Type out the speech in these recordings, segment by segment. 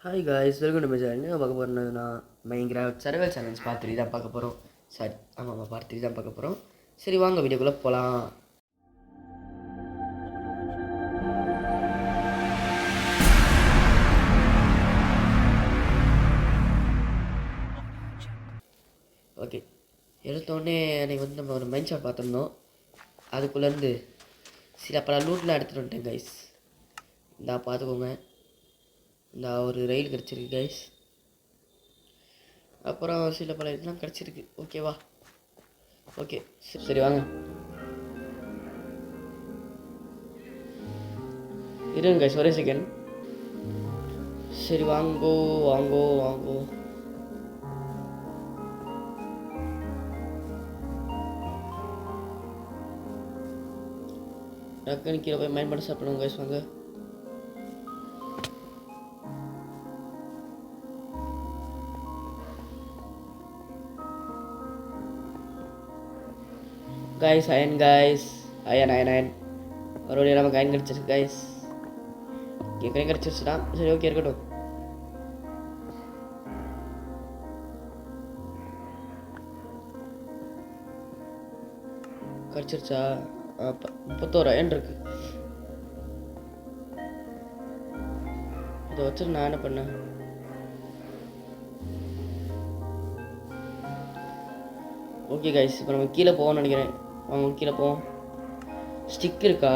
Hi guys, welcome to my channel. என்ன பார்க்க போகிறோம்னா மைன்கிராஃப்ட் சர்வைவல் சேலஞ்ச் பார்ட் 3 தான் பார்க்க போகிறோம். சாரி, ஆமாம், பார்ட் 3 தான் பார்க்க போகிறோம். சரி, வாங்க வீடியோக்குள்ளே போகலாம். ஓகே, எடுத்தோடனே அன்றைக்கி வந்து நம்ம ஒரு மைண்ட் ஷாட் பார்த்துருந்தோம். அதுக்குள்ளேருந்து சில பல லூட்லாம் எடுத்துகிட்டு வந்துட்டேன் கைஸ். இந்தா பார்த்துக்கோங்க, இந்த ஒரு ரயில் கிடச்சிருக்கு கைஸ். அப்புறம் சில பல இதெல்லாம் கிடச்சிருக்கு. ஓகேவா? ஓகே, சரி வாங்க. இருங்க கைஸ், ஒரே செகண்ட். சரி வாங்கோ வாங்கோ வாங்கோ. டக்குன்னு கீழே போய் மைண்ட் பண்ணி சாப்பிடுவோம் கைஸ். வாங்க. கைஸ் அயன் கைஸ், அயன் மறுபடியும் நமக்கு அயன் கிடச்சிருக்கு கைஸ். கேட்குறேன் கிடச்சிருச்சுடா. சரி ஓகே, இருக்கட்டும். கிடச்சிருச்சா? 31 அயன் இருக்கு. இதை வச்சு நான் என்ன பண்ணேன்? ஓகே கைஸ், இப்போ நம்ம கீழே போவோம்னு நினைக்கிறேன். அவங்க கீழே போவோம். ஸ்டிக் இருக்கா?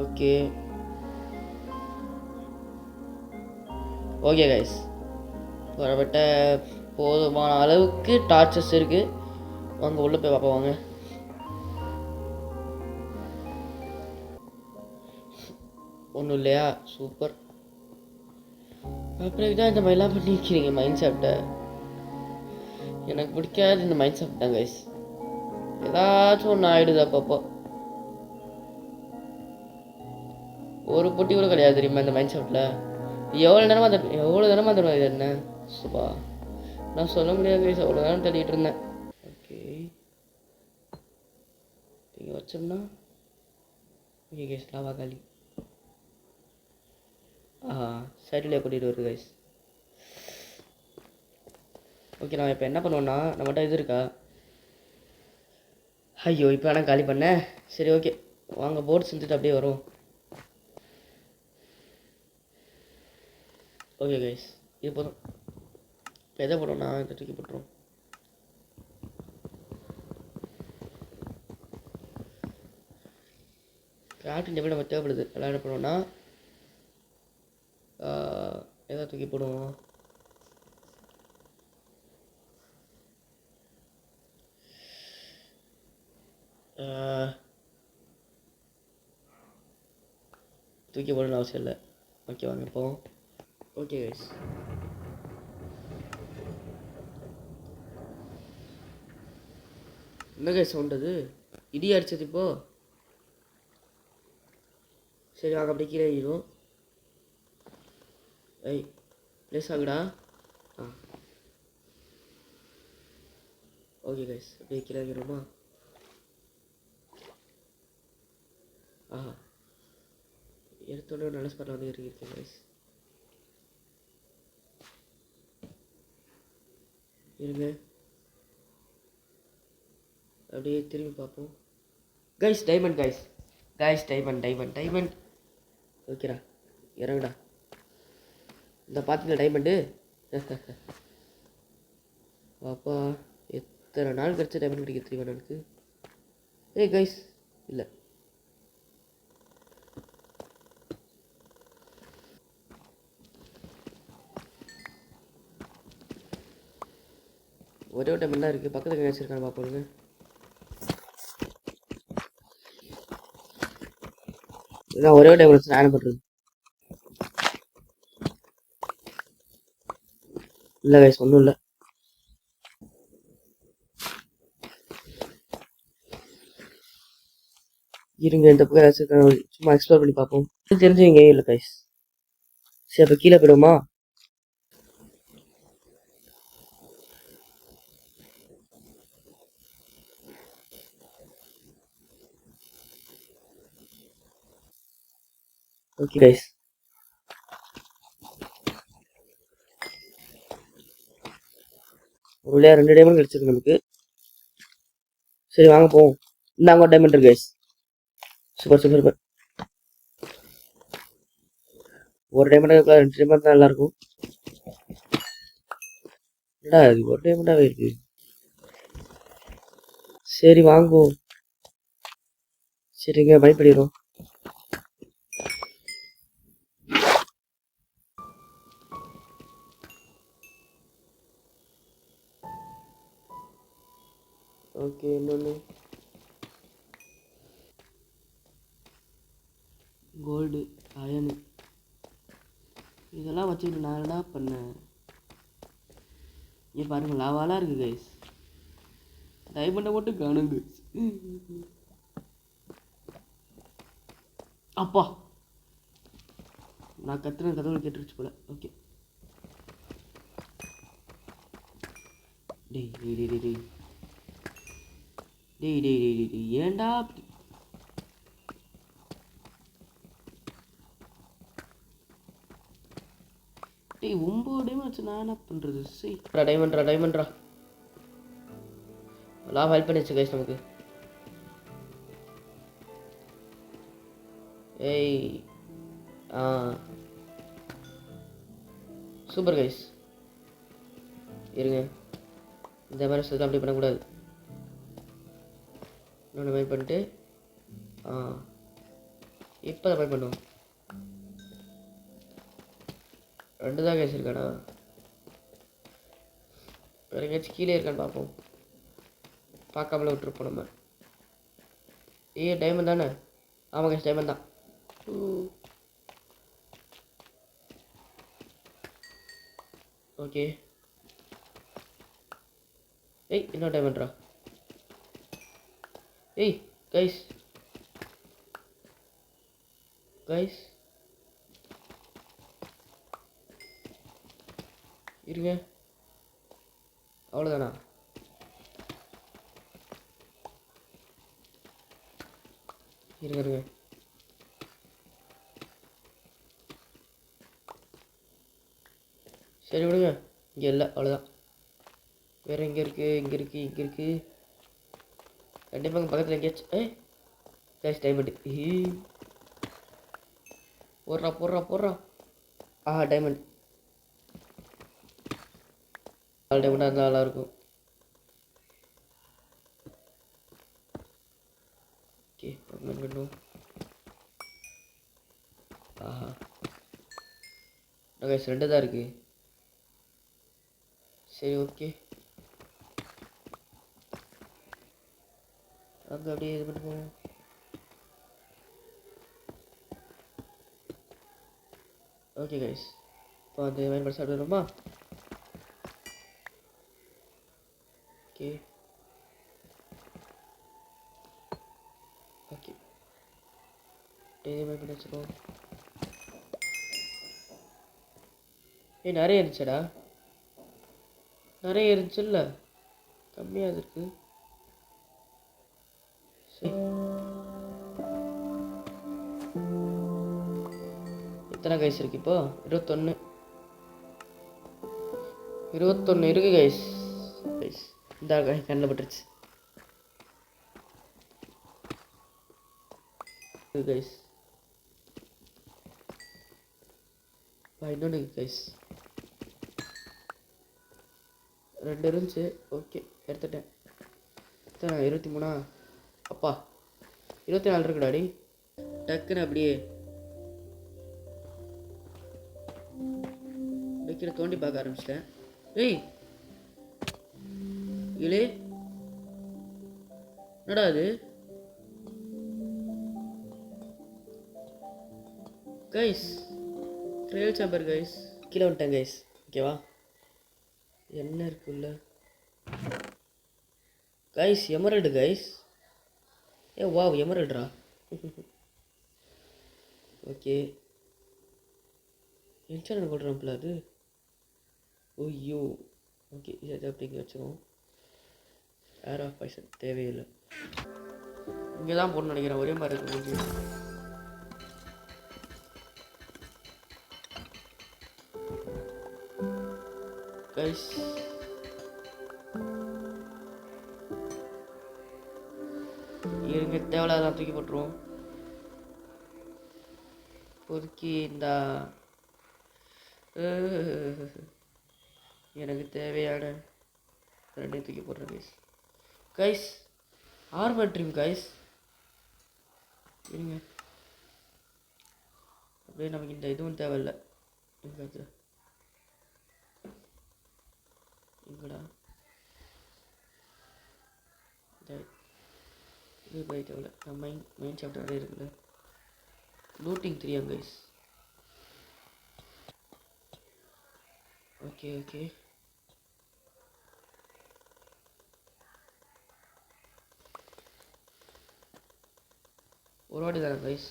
ஓகே ஓகே கைஸ், வரப்பட்ட போதுமான அளவுக்கு டார்ச்சஸ் இருக்குது. வாங்க உள்ளே போய் பார்ப்போம். வாங்க. ஒன்றும் இல்லையா? சூப்பர். அப்புறம் தான் இந்த மாதிரிலாம் பண்ணிக்கிறீங்க மைண்ட் செட்டை. எனக்கு பிடிக்காது இந்த மைண்ட் செட் தான் கைஸ். ஏதாச்சும் ஒன்று ஆகிடுது அப்பப்போ. ஒரு பொட்டி கூட கிடையாது தெரியுமா இந்த மைண்ட் செட்டில். எவ்வளோ நேரமாக தருவா இது என்ன சுபா? நான் சொல்ல முடியாது கைஸ், அவ்வளோ நேரம் தேடிட்டு இருந்தேன். ஓகே, இங்கே வச்சோம்னா ஓகே கைஸ், லாவா காலி. சைட்லேயே கூட்டிகிட்டு வருது கைஸ். ஓகே, நான் இப்போ என்ன பண்ணுவேன்னா, நம்மகிட்ட இது இருக்கா? ஐயோ, இப்போ வேணால் காலி பண்ணேன். சரி ஓகே, வாங்க போர்டு செஞ்சுட்டு அப்படியே வரும். ஓகே கைஸ், இது போதும். இப்போ எதை போடுவோம்னா இதை தூக்கி போட்டுரும். கிராஃப்டிங் டேபிள் நம்ம தேவைப்படுது. எல்லாம் என்ன பண்ணுவோம்னா எதை தூக்கி போடுவோம்? தூக்கி போடணும்னு அவசியம் இல்லை. ஓகே வாங்க இப்போ. ஓகே கைஸ், என்ன கைஸ் சவுண்ட் அது? இடி அடிச்சது இப்போ. சரி வாங்க, அப்படி கீழே ஏறிடும். ஐய், ப்ளேஸ் ஆகுடா. ஓகே கைஸ், அப்படியே கீழே ஏறிடுமா? எடுத்தோடனே ஒரு நல்ல ஸ்பாட்டில் வந்து இருக்கேன் கைஸ். இருங்க, அப்படியே திரும்பி பார்ப்போம். Guys diamond diamond. ஓகேடா, இறங்குடா. இந்த பார்த்தீங்களா டைமண்டு? அப்பா, எத்தனை நாள் கழிச்சு டைமண்ட் கிடைக்க தெரியுமா எனக்கு? ஏய் கைஸ், இல்லை ஒரே ஒரு டைமண்ட் தான் இருக்குது. பக்கத்தில் கிடச்சிருக்கான்னு பார்ப்போங்க. இதான் ஒரே ஒரு டைமண்ட் நான் பண்ணுறது. இல்லை கைஸ், ஒன்றும் இல்லை. இருங்க, இந்த பக்கம் ஏதாச்சும் சும்மா எக்ஸ்ப்ளோர் பண்ணி பார்ப்போம். தெரிஞ்சு எங்கேயும் இல்லை கைஸ். சரி, அப்போ கீழே போயிடுவோமா? ஓகே கைஸ், ஒரு வழியாக 2 டைமண்ட் கிடச்சிருக்கு நமக்கு. சரி வாங்க போவோம். இந்தாங்க ஒரு டைமண்ட் இருக்கு கைஸ். Super super super. ஒரு டைமண்ட் இருக்கா, 2 டைமண்ட் தான் நல்லாயிருக்கும். என்னடா இது ஒரு டைமண்டாகவே இருக்கு. சரி வாங்குவோம். சரிங்க, பை பண்ணிடுவோம். ஓகே, இன்னொன்று கோல்டு அயனு இதெல்லாம் வச்சுக்கிட்டு நான் என்ன பண்ணேன்? இங்கே பாருங்க, லாவாலாம் இருக்குது கைஸ். டைமண்டை மட்டும் காணுங்க. அப்பா, நான் கத்துன கதவுல கேட்டுருச்சு போல. ஓகே, டேய் டேய் டேய் டேய் டேய் டேய் டேய் டேய் டேய் ஏன்டா அப்படி? டேய் 9 டைமண்ட் வச்சு நான் என்ன பண்ணுறது? சரி டைமண்ட்ரா எல்லாம் ஹெல்ப் பண்ணிச்சு கைஸ் நமக்கு. ஏய் ஆ சூப்பர் கைஸ். இருங்க, இந்த மாதிரி சொல்லி அப்படி பண்ணக்கூடாது. இன்னொன்று வெயிட் பண்ணிட்டு இப்போ தான் வெயிட் பண்ணுவோம். 2 தான் கைஸ் இருக்கானா? வேறு எங்கேயாச்சும் கீழே இருக்கான்னு பார்ப்போம். பார்க்காமல விட்டுருப்போம் நம்ம. டைமண்ட் தானே? ஆமாம் கைஸ், டைமண்ட் தான். ஓகே, ஏய் இன்னொரு டைமண்ட்ரா. ஏய் கைஸ் இருங்க, அவ்வளோதானா? இருங்க சரி விடுங்க, இங்கே இல்லை, அவ்வளோதான். வேறு இங்கே இருக்குது. கண்டிப்பாக பக்கத்தில் எங்கேயாச்சும் கைஸ் டைமண்ட். போடுறா. டைமண்ட். 4 டைமண்டாக இருந்தால் நல்லாயிருக்கும். ஓகே, பண்ணும். கைஸ் 2 தான் இருக்குது. சரி ஓகே, அங்கே அப்படியே இது பண்ணுவோம். ஓகே கைஸ், இப்போ அந்த மைண்ட் சாப்பிடுறோமா? ஓகே டெய்லி மைண்ட் பண்ணி வச்சுருவோம். நிறைய இருந்துச்சடா. நிறைய இருந்துச்சுல்ல, கம்மியாக இருக்கு. சரி, எத்தனை கைஸ் இருக்கு இப்போ? 21 இருக்கு கைஸ். இந்த கண்ணில் பட்டுருச்சு கைஸ். இன்னொன்று கைஸ் 2 இருந்துச்சு. ஓகே, எடுத்துட்டேன். 23 அப்பா, 24 இருக்குடாடி. டக்குன்னு அப்படியே வைக்கிற தோண்டி பார்க்க ஆரம்பிச்சிட்டேன். ஏய் இலே, என்னடா அது கைஸ்? Trial sambar guys. கீழே வந்துட்டேன் கைஸ். ஓகேவா, என்ன இருக்குல்ல கைஸ்? Emerald guys. வாவ், எமரல்டுரா. ஓகே, இன்சூரன்ஸ் போடுறோம்ல அது. ஓய்யோ, ஓகே, இதை அப்படிங்க வச்சுருவோம். ஏர் ஆஃப் பாய்சன் தேவையில்லை. இங்கே தான் போடணும்னு நினைக்கிறேன், ஒரே மாதிரி இருக்கு. கைஸ். இருங்க, தேவையில்லாத தூக்கி போட்டுருவோம். பொறுக்கி இந்த எனக்கு தேவையான ரெண்டையும் தூக்கி போடுறேன் guys. Guys armour dream guys. இருங்க, அப்படியே நமக்கு இந்த இதுவும் தேவையில்லை. எங்கே எங்கடா இது பை தேவையில்லை. நான் மெயின் சாப்டர் நிறைய இருக்குல்ல. Looting 3 guys. Okay okay. ஒரு வாட்டி தானே கைஸ்.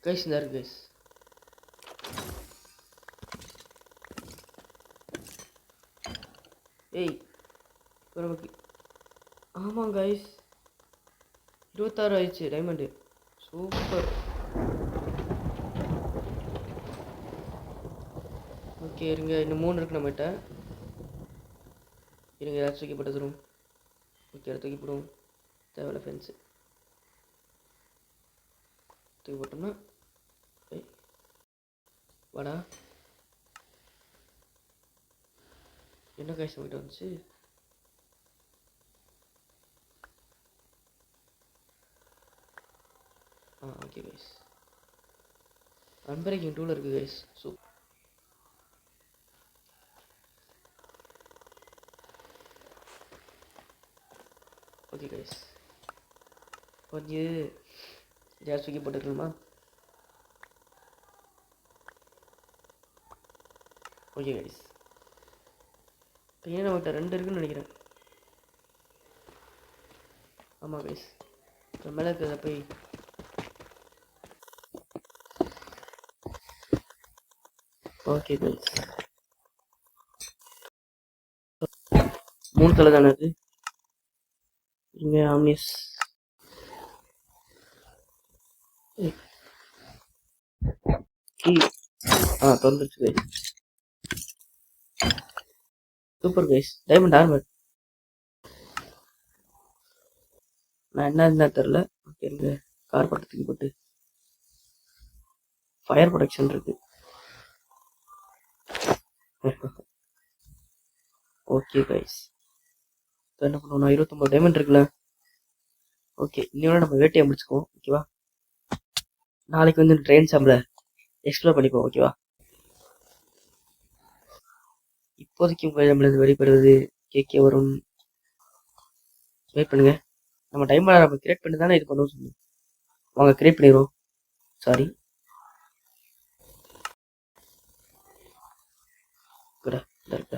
கைஸ் இந்த இருக்கு கைஸ். ஏய் நமக்கு ஆமாம் கைஸ், 26 ஆயிடுச்சு டைமண்டு. சூப்பர். ஓகே இருங்க, இன்னும் 3 இருக்கு நம்மகிட்ட. இருங்க, ஏதாச்சும் தூக்கி போட்டு தரும். ஓகே அதை தூக்கி போடுவோம். தேவையில்ல ஃப்ரெண்ட்ஸு தூக்கி போட்டோம்னா வாடா. என்ன கைஸ் நம்மகிட்ட வந்துச்சு? ஓகே கைஸ், அன்பரேக்கிங் டூல் இருக்குது கைஸ். சூப்பர். ஓகே கைஸ், கொஞ்சம் ஜாஸ் தூக்கி போட்டுக்கலாமா? ஓகே கைஸ், ஏன் நம்மகிட்ட 2 இருக்குன்னு நினைக்கிறேன். ஆமாம் கைஸ், இப்போ மேலே இருக்கிறத போய் ஓகே கைஸ் 3 தலை தானே அது. இங்கே ஆம்னிஸ் திறந்துருச்சு guys. Super guys, diamond armour. நான் என்ன தெரில. ஓகே இருக்கு, கார் பட்டத்துக்கு போட்டு ஃபயர் ப்ரொடெக்ஷன் இருக்கு. ஓகே கைஸ், என்ன பண்ணுவோம்? 29 டைமண்ட் இருக்குல்ல. ஓகே, இன்னொரு நம்ம வேட்டையை முடிச்சுக்குவோம். ஓகேவா, நாளைக்கு வந்து ட்ரெயின் சாம்பிள எக்ஸ்ப்ளோர் பண்ணிப்போம். ஓகேவா, இப்போதைக்கு உங்கள் நம்மளது வெளிப்படுவது கேட்க வரும். வெயிட் பண்ணுங்க, நம்ம டைமர் நம்ம கிரியேட் பண்ணி தானே இது பண்ணுவோம் சொல்லி வாங்க கிரியேட் பண்ணிடுவோம். சாரி டேரக்டா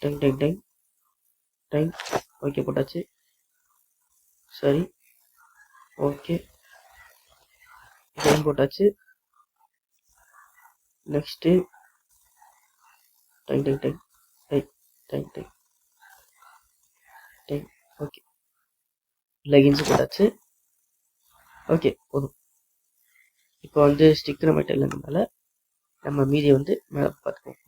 time time time time. Okay போட்டாச்சு. சரி ஓகே, டைம் போட்டாச்சு. Next time time time time time time time. Okay, leggings போட்டாச்சு. ஓகே போதும். இப்போ வந்து ஸ்டிக் நம்மகிட்ட இல்லைனால நம்ம மீதியை வந்து மேலே பார்த்துக்குவோம்.